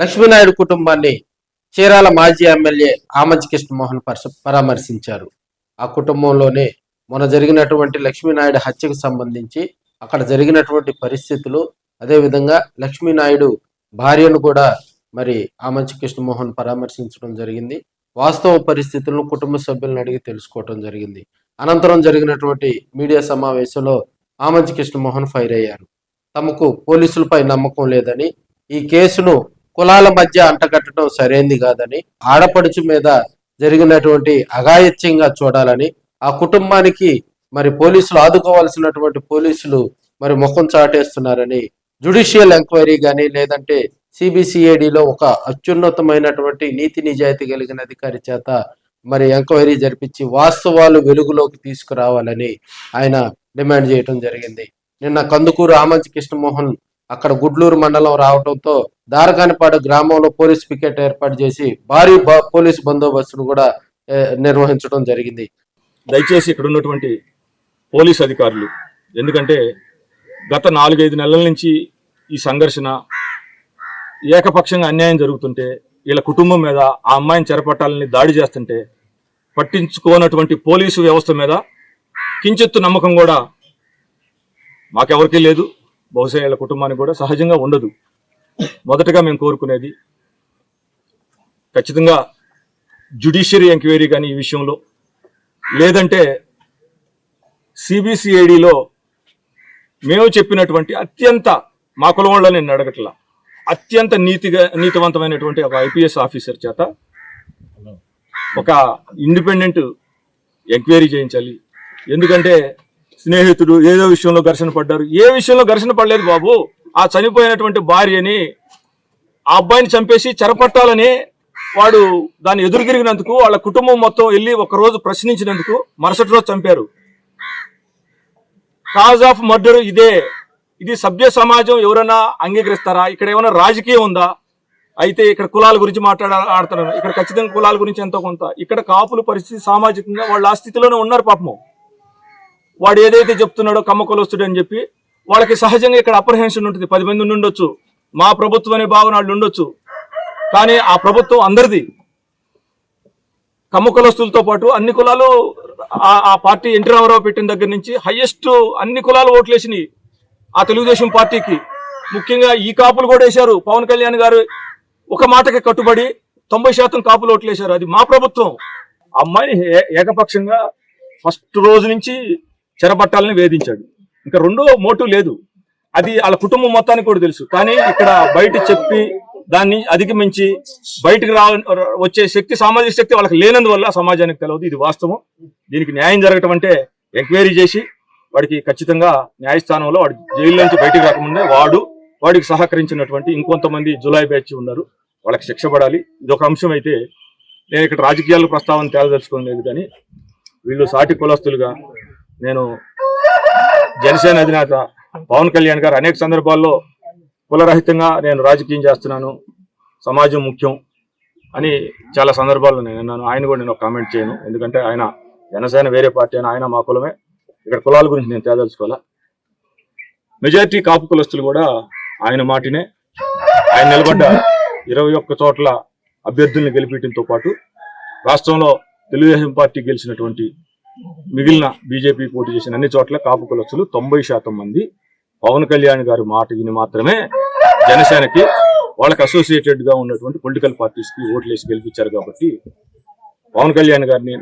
లక్ష్మీనాయుడు కుటుంబాన్ని చీరాల మాజీ ఎమ్మెల్యే ఆమంచి కృష్ణమోహన్ పరామర్శించారు. ఆ కుటుంబంలోనే మొన్న జరిగినటువంటి లక్ష్మీనాయుడు హత్యకు సంబంధించి అక్కడ జరిగినటువంటి పరిస్థితులు, అదేవిధంగా లక్ష్మీనాయుడు భార్యను కూడా మరి ఆమంచి కృష్ణమోహన్ పరామర్శించడం జరిగింది. వాస్తవ పరిస్థితులను కుటుంబ సభ్యులను అడిగి తెలుసుకోవడం జరిగింది. అనంతరం జరిగినటువంటి మీడియా సమావేశంలో ఆమంచి కృష్ణమోహన్ ఫైర్ అయ్యారు. తమకు పోలీసులపై నమ్మకం లేదని, ఈ కేసును కులాల మధ్య అంటగట్టడం సరైంది కాదని, ఆడపడుచు మీద జరిగినటువంటి అఘాయిత్యంగా చూడాలని, ఆ కుటుంబానికి మరి పోలీసులు ఆదుకోవాల్సినటువంటి పోలీసులు మరి ముఖం చాటేస్తున్నారని, జ్యుడిషియల్ ఎంక్వైరీ కానీ లేదంటే సిబిసిఐడిలో ఒక అత్యున్నతమైనటువంటి నీతి నిజాయితీ కలిగిన అధికారి చేత మరి ఎంక్వైరీ జరిపించి వాస్తవాలు వెలుగులోకి తీసుకురావాలని ఆయన డిమాండ్ చేయడం జరిగింది. నిన్న కందుకూరు ఆమంచి కృష్ణమోహన్ అక్కడ గుడ్లూరు మండలం రావడంతో దారకానిపాడు గ్రామంలో పోలీస్ పికెట్ ఏర్పాటు చేసి భారీ పోలీసు బందోబస్తును కూడా నిర్వహించడం జరిగింది. దయచేసి ఇక్కడ ఉన్నటువంటి పోలీసు అధికారులు, ఎందుకంటే గత 4-5 నెలల నుంచి ఈ సంఘర్షణ ఏకపక్షంగా అన్యాయం జరుగుతుంటే, వీళ్ళ కుటుంబం మీద ఆ అమ్మాయిని చెరపట్టాలని దాడి చేస్తుంటే పట్టించుకోనటువంటి పోలీసు వ్యవస్థ మీద కించెత్తు నమ్మకం కూడా మాకెవరికీ లేదు. బహుశా వీళ్ళ కుటుంబానికి కూడా సహజంగా ఉండదు. మొదటగా మేము కోరుకునేది ఖచ్చితంగా జ్యుడిషియరీ ఎంక్వైరీ కానీ ఈ విషయంలో, లేదంటే సిబిసిఐడిలో మేము చెప్పినటువంటి అత్యంత, మా కులం వాళ్ళ నేను అడగట్లా, అత్యంత నీతివంతమైనటువంటి ఒక ఐపీఎస్ ఆఫీసర్ చేత ఒక ఇండిపెండెంట్ ఎంక్వైరీ చేయించాలి. ఎందుకంటే స్నేహితుడు ఏదో విషయంలో ఘర్షణ పడ్డారు, ఏ విషయంలో ఘర్షణ పడలేదు బాబు. ఆ చనిపోయినటువంటి భార్యని, ఆ అబ్బాయిని చంపేసి చెరపట్టాలని వాడు దాన్ని ఎదురు తిరిగినందుకు వాళ్ళ కుటుంబం మొత్తం వెళ్ళి ఒకరోజు ప్రశ్నించినందుకు మరుసటి రోజు చంపారు. కాజ్ ఆఫ్ మర్డర్ ఇదే. ఇది సభ్య సమాజం ఎవరైనా అంగీకరిస్తారా? ఇక్కడ ఏమైనా రాజకీయం ఉందా? అయితే ఇక్కడ కులాల గురించి ఆడుతున్నారు. ఇక్కడ ఖచ్చితంగా కులాల గురించి ఎంతో కొంత. ఇక్కడ కాపుల పరిస్థితి సామాజికంగా వాళ్ళు ఆ స్థితిలోనే ఉన్నారు. పాపము వాడు ఏదైతే చెప్తున్నాడో కమ్మ కులస్తుడు అని చెప్పి వాళ్ళకి సహజంగా ఇక్కడ అప్రహెన్షన్ ఉంటుంది. 10 మంది ఉండొచ్చు, మా ప్రభుత్వం అనే భావన వాళ్ళు ఉండొచ్చు, కానీ ఆ ప్రభుత్వం అందరిది. కమ్మ కులస్తులతో పాటు అన్ని కులాలు ఆ పార్టీ ఎన్టీ రామారావు పెట్టిన దగ్గర నుంచి హైయెస్ట్ అన్ని కులాలు ఓట్లేసినాయి ఆ తెలుగుదేశం పార్టీకి. ముఖ్యంగా ఈ కాపులు కూడా వేశారు. పవన్ కళ్యాణ్ గారు ఒక మాటకి కట్టుబడి 90% కాపులు ఓట్లేశారు. అది మా ప్రభుత్వం. అమ్మాయిని ఏకపక్షంగా ఫస్ట్ రోజు నుంచి చెరపట్టాలని వేధించాడు. ఇంకా రెండో మోటివ్ లేదు. అది వాళ్ళ కుటుంబం మొత్తానికి కూడా తెలుసు. కానీ ఇక్కడ బయట చెప్పి దాన్ని అధిగమించి బయటకు వచ్చే శక్తి, సామాజిక శక్తి వాళ్ళకి లేనందువల్ల సమాజానికి తెలియదు. ఇది వాస్తవం. దీనికి న్యాయం జరగటం అంటే ఎంక్వైరీ చేసి వాడికి ఖచ్చితంగా న్యాయస్థానంలో వాడు జైలు నుంచి బయటకు రాకముందే వాడికి సహకరించినటువంటి ఇంకొంతమంది జులాయి బ్యాచ్ ఉన్నారు, వాళ్ళకి శిక్ష పడాలి. ఇది ఒక అంశం. అయితే నేను ఇక్కడ రాజకీయాల ప్రస్తావన తేల్చదలుచుకోలేదు, కానీ వీళ్ళు సాటి కులస్తులుగా, నేను జనసేన అధినేత పవన్ కళ్యాణ్ గారు అనేక సందర్భాల్లో కులరహితంగా నేను రాజకీయం చేస్తున్నాను, సమాజం ముఖ్యం అని చాలా సందర్భాల్లో నేను అన్నాను. ఆయన కూడా నేను ఒక కామెంట్ చేయను, ఎందుకంటే ఆయన జనసేన వేరే పార్టీ అని, ఆయన మా కులమే. ఇక్కడ కులాల గురించి నేను తేదలుచుకోవాలా. మెజారిటీ కాపు కులస్తులు కూడా ఆయన మాటినే, ఆయన నిలబడ్డ 21 చోట్ల అభ్యర్థుల్ని గెలిపించడంతో పాటు రాష్ట్రంలో తెలుగుదేశం పార్టీ గెలిచినటువంటి మిగిలిన బీజేపీ పోటీ చేసిన అన్ని చోట్ల కాపు కులస్తులు 90% మంది పవన్ కళ్యాణ్ గారి మాట విని మాత్రమే జనసేనకి, వాళ్ళకి అసోసియేటెడ్ గా ఉన్నటువంటి పొలిటికల్ పార్టీస్ కి ఓట్లేసి గెలిపించారు. కాబట్టి పవన్ కళ్యాణ్ గారిని